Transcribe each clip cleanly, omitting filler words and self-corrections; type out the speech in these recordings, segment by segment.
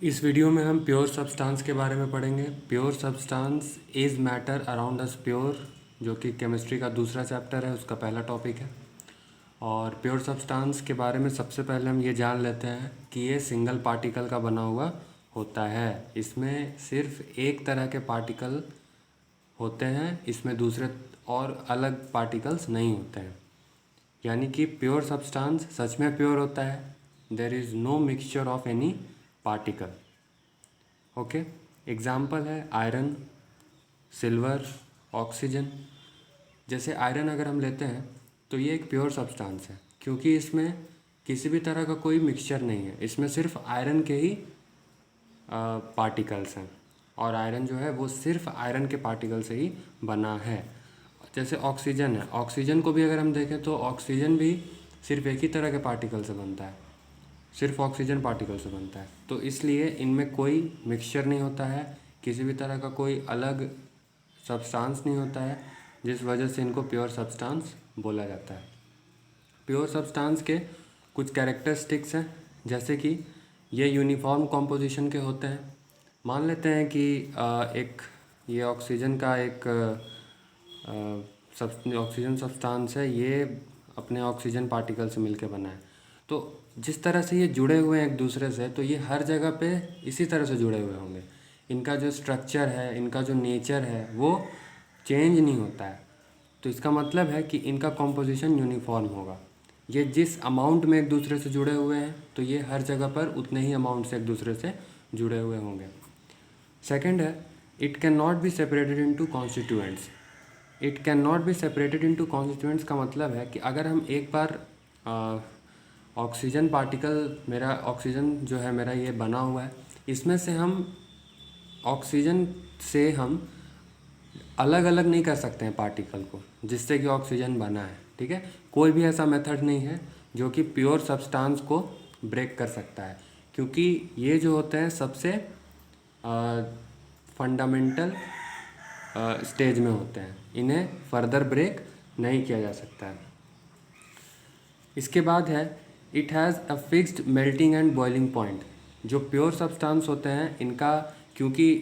इस वीडियो में हम प्योर सब्सटेंस के बारे में पढ़ेंगे। Pure substance is matter around us pure, जो कि केमिस्ट्री का दूसरा चैप्टर है, उसका पहला टॉपिक है। और प्योर सब्सटेंस के बारे में सबसे पहले हम ये जान लेते हैं कि ये सिंगल पार्टिकल का बना हुआ होता है। इसमें सिर्फ एक तरह के पार्टिकल होते हैं, इसमें दूसरे और अलग पार्टिकल्स नहीं होते हैं। यानी कि प्योर सब्सटेंस सच में प्योर होता है। There is no mixture of any particle. Okay, example है आयरन, सिल्वर, ऑक्सीजन। जैसे आयरन अगर हम लेते हैं तो ये एक प्योर सब्सटेंस है, क्योंकि इसमें किसी भी तरह का कोई मिक्सचर नहीं है। इसमें सिर्फ आयरन के ही पार्टिकल्स हैं, और आयरन जो है वो सिर्फ आयरन के पार्टिकल से ही बना है। जैसे ऑक्सीजन है, ऑक्सीजन को भी अगर हम देखें तो ऑक्सीजन भी सिर्फ एक ही तरह के पार्टिकल से बनता है, सिर्फ ऑक्सीजन पार्टिकल से बनता है। तो इसलिए इनमें कोई मिक्सचर नहीं होता है, किसी भी तरह का कोई अलग सब्सटेंस नहीं होता है, जिस वजह से इनको प्योर सब्सटेंस बोला जाता है। प्योर सब्सटेंस के कुछ कैरेक्टरिस्टिक्स हैं, जैसे कि ये यूनिफॉर्म कॉम्पोजिशन के होते हैं। मान लेते हैं कि एक ये ऑक्सीजन का एक ऑक्सीजन सब्सटेंस है, ये अपने ऑक्सीजन पार्टिकल से मिलकर बना है। तो जिस तरह से ये जुड़े हुए हैं एक दूसरे से, तो ये हर जगह पे इसी तरह से जुड़े हुए होंगे। इनका जो स्ट्रक्चर है, इनका जो नेचर है, वो चेंज नहीं होता है। तो इसका मतलब है कि इनका कॉम्पोजिशन यूनिफॉर्म होगा। ये जिस अमाउंट में एक दूसरे से जुड़े हुए हैं, तो ये हर जगह पर उतने ही अमाउंट से एक दूसरे से जुड़े हुए होंगे। सेकेंड है, it can not be separated into constituents. It can not be separated into constituents का मतलब है कि अगर हम एक बार ऑक्सीजन पार्टिकल, मेरा ऑक्सीजन जो है मेरा ये बना हुआ है, इसमें से हम ऑक्सीजन से हम अलग अलग नहीं कर सकते हैं पार्टिकल को, जिससे कि ऑक्सीजन बना है। ठीक है, कोई भी ऐसा मेथड नहीं है जो कि प्योर सब्सटेंस को ब्रेक कर सकता है, क्योंकि ये जो होते हैं सबसे फंडामेंटल स्टेज में होते हैं, इन्हें फर्दर ब्रेक नहीं किया जा सकता है। इसके बाद है, it has a fixed melting and boiling point. जो प्योर सब्सटेंस होते हैं, इनका क्योंकि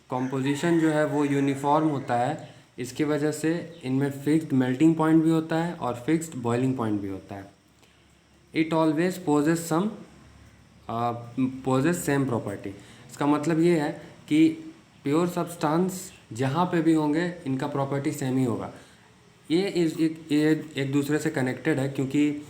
कॉम्पोजिशन जो है वो यूनिफॉर्म होता है, इसकी वजह से इनमें फिक्स्ड मेल्टिंग पॉइंट भी होता है और फिक्स्ड बॉइलिंग पॉइंट भी होता है। It always possess same property. इसका मतलब ये है कि प्योर सब्सटेंस जहाँ पे भी होंगे, इनका प्रॉपर्टी सेम ही होगा। ये एक दूसरे से कनेक्टेड है, क्योंकि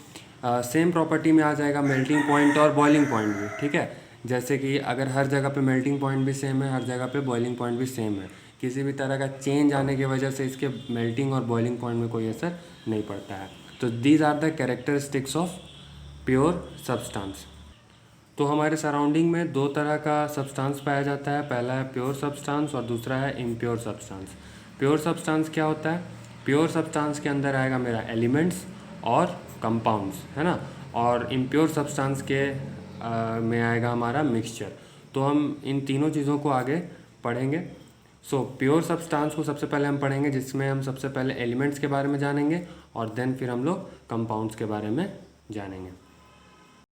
सेम प्रॉपर्टी में आ जाएगा मेल्टिंग पॉइंट और बॉइलिंग पॉइंट भी। ठीक है, जैसे कि अगर हर जगह पे मेल्टिंग पॉइंट भी सेम है, हर जगह पे बॉइलिंग पॉइंट भी सेम है, किसी भी तरह का चेंज आने की वजह से इसके मेल्टिंग और बॉइलिंग पॉइंट में कोई असर नहीं पड़ता है। तो these are the characteristics of pure substance. तो हमारे सराउंडिंग में दो तरह का सब्सटेंस पाया जाता है, पहला है प्योर सब्सटेंस और दूसरा है इम्प्योर सब्सटेंस। प्योर सब्सटेंस क्या होता है? प्योर सब्सटेंस के अंदर आएगा मेरा एलिमेंट्स और कंपाउंड्स, है ना। और इम्प्योर सब्सटेंस के में आएगा हमारा मिक्सचर। तो हम इन तीनों चीज़ों को आगे पढ़ेंगे। सो प्योर सब्सटेंस को सबसे पहले हम पढ़ेंगे, जिसमें हम सबसे पहले एलिमेंट्स के बारे में जानेंगे और देन फिर हम लोग कंपाउंड्स के बारे में जानेंगे।